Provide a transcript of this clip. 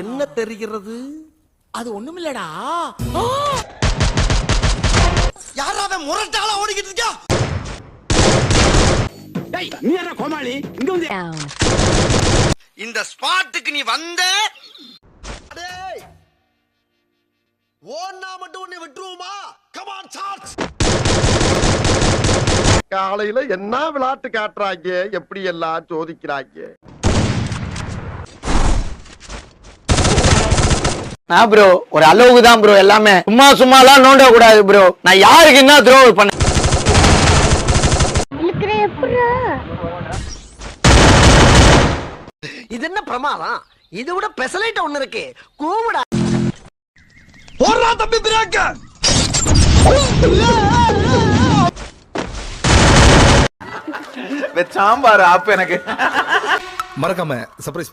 என்ன தெரிகிறது? அது ஒண்ணுமில்லடா. யாராவது முரட்டாளா ஓடிக்கிட்டு இருக்கா? நீ என்ன கோமாளி இங்க வந்து இந்த ஸ்பாட்டுக்கு நீ வந்த ஓன்னா மட்டும் உன்னை விட்டுருவோமா? Come on charge. காலையில என்ன விளையாட்டு காட்டுறாங்க, எப்படி எல்லாம் சோதிக்கிறாங்க. நான் ப்ரோ ஒரு அளவுக்கு தான் ப்ரோ, எல்லாமே சும்மா சும்மாலாம் நோண்ட கூடாது ப்ரோ. நான் யாருக்கு என்ன த்ரோவல் பண்ண இது என்ன பிரமாதம்? இது விட பெசலைட் ஒண்ணு இருக்கு, கூவுடா. போறா தம்பி பிரேக். சாம்பார் ஆப் எனக்கு மறக்காம சர்ப்ரைஸ்